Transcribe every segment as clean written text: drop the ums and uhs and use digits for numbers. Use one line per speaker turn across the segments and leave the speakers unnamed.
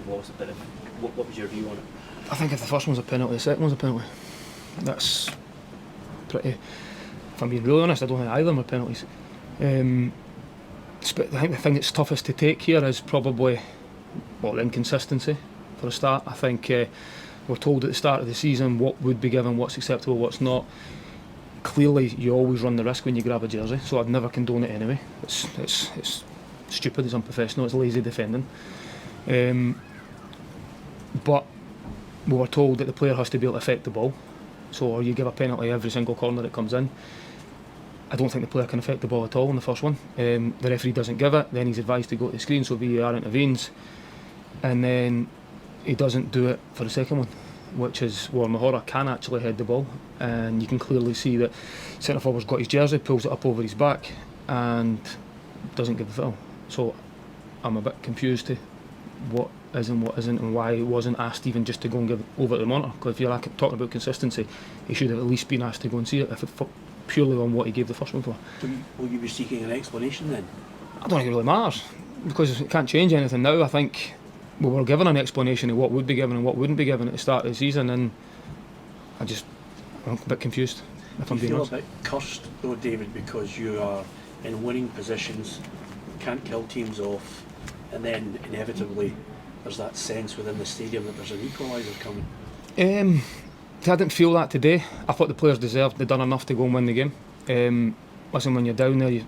lost, but what was your view on it?
I think if the first one's a penalty, the second one's a penalty. That's pretty. If I'm being really honest, I don't think either of them are penalties. I think the thing that's toughest to take here is probably the inconsistency for a start. I think we're told at the start of the season what would be given, what's acceptable, what's not. Clearly, you always run the risk when you grab a jersey, so I'd never condone it anyway. It's stupid, it's unprofessional, it's lazy defending. But we were told that the player has to be able to affect the ball, so you give a penalty every single corner that comes in. I don't think the player can affect the ball at all in the first one. The referee doesn't give it, then he's advised to go to the screen, so VAR intervenes, and then he doesn't do it for the second one, which is where Mahora can actually head the ball, and you can clearly see that centre forward's got his jersey, pulls it up over his back and doesn't give the foul. So I'm a bit confused to what is and what isn't, and why he wasn't asked even just to go and give it over to the monitor, because if you're talking about consistency, he should have at least been asked to go and see it, if it purely on what he gave the first one for.
Will you be seeking an explanation then?
I don't think it really matters, because it can't change anything now. I think we were given an explanation of what would be given and what wouldn't be given at the start of the season, and I'm a bit confused, if I'm being honest.
Do you feel a bit cursed though, David, because you are in winning positions, can't kill teams off, and then inevitably there's that sense within the stadium that there's an equaliser coming?
I didn't feel that today. I thought the players deserved, they'd done enough to go and win the game. Listen, when you're down there,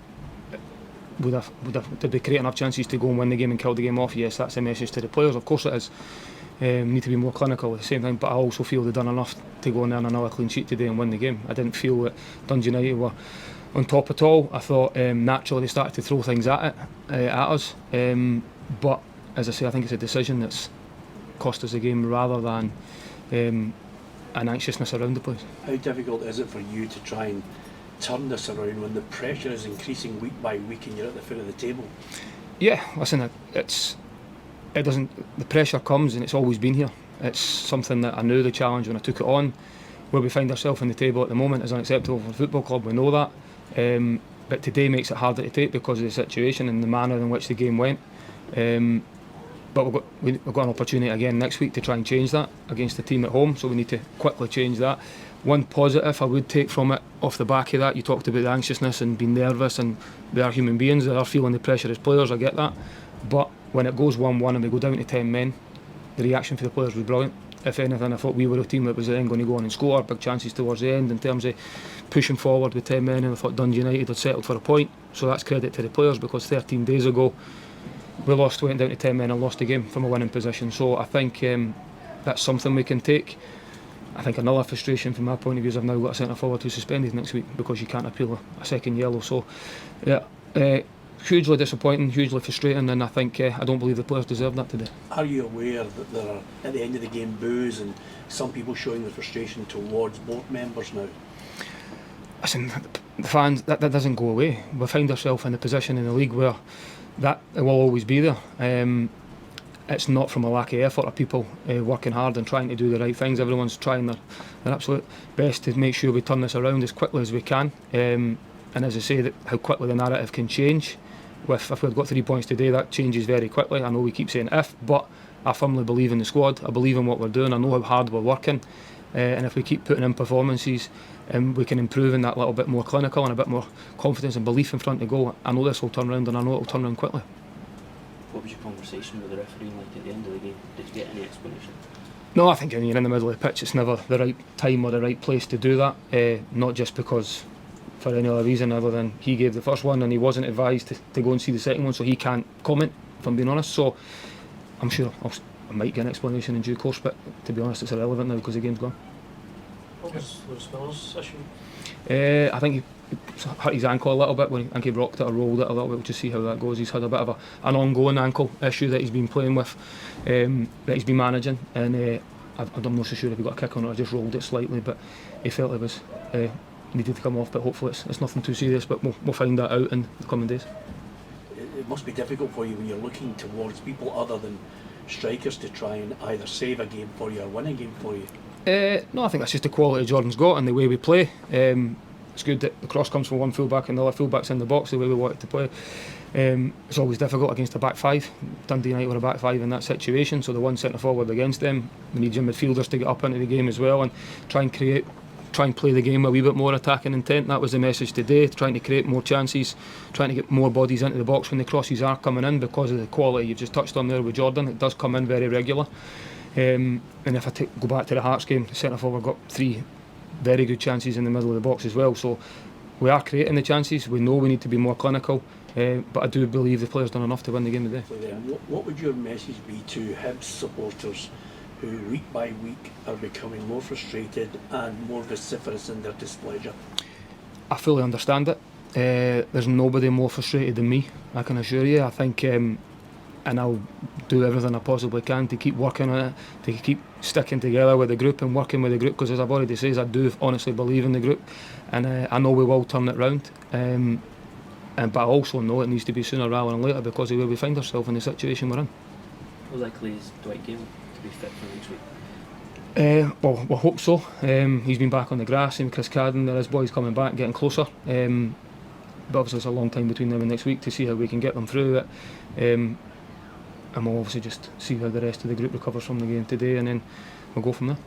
did they create enough chances to go and win the game and kill the game off? Yes, that's a message to the players, of course it is. Need to be more clinical at the same time, but I also feel they've done enough to go and earn another clean sheet today and win the game. I didn't feel that Dundee United were on top at all. I thought naturally they started to throw things at us, but as I say, I think it's a decision that's cost us the game rather than an anxiousness around the place.
How difficult is it for you to try and turn this around when the pressure is increasing week by week and you're at the foot of the table?
Yeah, listen, the pressure comes, and it's always been here. It's something that I knew the challenge when I took it on. Where we find ourselves in the table at the moment is unacceptable for a football club, we know that. But today makes it harder to take because of the situation and the manner in which the game went. But we've got an opportunity again next week to try and change that against the team at home, so we need to quickly change that. One positive I would take from it off the back of that, you talked about the anxiousness and being nervous, and we are human beings, they are feeling the pressure as players, I get that. But when it goes 1-1 and we go down to 10 men, the reaction for the players was brilliant. If anything, I thought we were a team that was then going to go on and score, big chances towards the end in terms of pushing forward with 10 men, and I thought Dundee United had settled for a point, so that's credit to the players, because 13 days ago we went down to 10 men and lost the game from a winning position. So I think that's something we can take. I think another frustration from my point of view is I've now got a centre forward who's suspended next week because you can't appeal a second yellow. So yeah, hugely disappointing, hugely frustrating, and I think I don't believe the players deserve that today.
Are you aware that there are at the end of the game boos and some people showing the frustration towards board members now?
Listen, the fans, that doesn't go away. We find ourselves in a position in the league where that will always be there. It's not from a lack of effort of people working hard and trying to do the right things. Everyone's trying their absolute best to make sure we turn this around as quickly as we can. And as I say, how quickly the narrative can change. If we've got 3 points today, that changes very quickly. I know we keep saying if, but I firmly believe in the squad. I believe in what we're doing. I know how hard we're working. And if we keep putting in performances, we can improve in that little bit more clinical and a bit more confidence and belief in front of goal. I know this will turn around, and I know it will turn around quickly.
What was your conversation with the referee like at the end of the game? Did you get any explanation?
No, I think when you're in the middle of the pitch, it's never the right time or the right place to do that. Not just because for any other reason other than he gave the first one and he wasn't advised to go and see the second one, so he can't comment, if I'm being honest. So I'm sure I might get an explanation in due course, but to be honest, it's irrelevant now because the game's gone.
What was Lewis Miller's issue?
I think he hurt his ankle a little bit when I think he rocked it or rolled it a little bit. We'll just see how that goes. He's had a bit of an ongoing ankle issue that he's been playing with, that he's been managing, and I'm not so sure if he got a kick on it or just rolled it slightly, but he felt it was needed to come off, but hopefully it's nothing too serious, but we'll find that out in the coming days.
It must be difficult for you when you're looking towards people other than strikers to try and either save a game for you or win a game for you.
No, I think that's just the quality Jordan's got and the way we play. It's good that the cross comes from one full back and the other full back's in the box the way we want it to play. It's always difficult against a back five. Dundee United were a back five in that situation, so the one centre forward against them, we need your midfielders to get up into the game as well and try and play the game a wee bit more attacking intent. That was the message today, trying to create more chances, trying to get more bodies into the box when the crosses are coming in, because of the quality you've just touched on there with Jordan. It does come in very regular. And if I go back to the Hearts game, the centre forward got 3 very good chances in the middle of the box as well. So we are creating the chances. We know we need to be more clinical, but I do believe the players done enough to win the game today.
What would your message be to Hibs supporters who week by week are becoming more frustrated and more vociferous in their displeasure?
I fully understand it. There's nobody more frustrated than me, I can assure you. I think, and I'll do everything I possibly can to keep working on it, to keep sticking together with the group and working with the group, because as I've already said, I do honestly believe in the group, and I know we will turn it round. But I also know it needs to be sooner rather than later because of where we find ourselves in the situation we're in.
How likely is Dwight Gale to be fit for next week?
Well, we hope so. He's been back on the grass, and Chris Cadden, his boys coming back, getting closer. But obviously it's a long time between now and next week to see how we can get them through it. And we'll obviously just see how the rest of the group recovers from the game today, and then we'll go from there.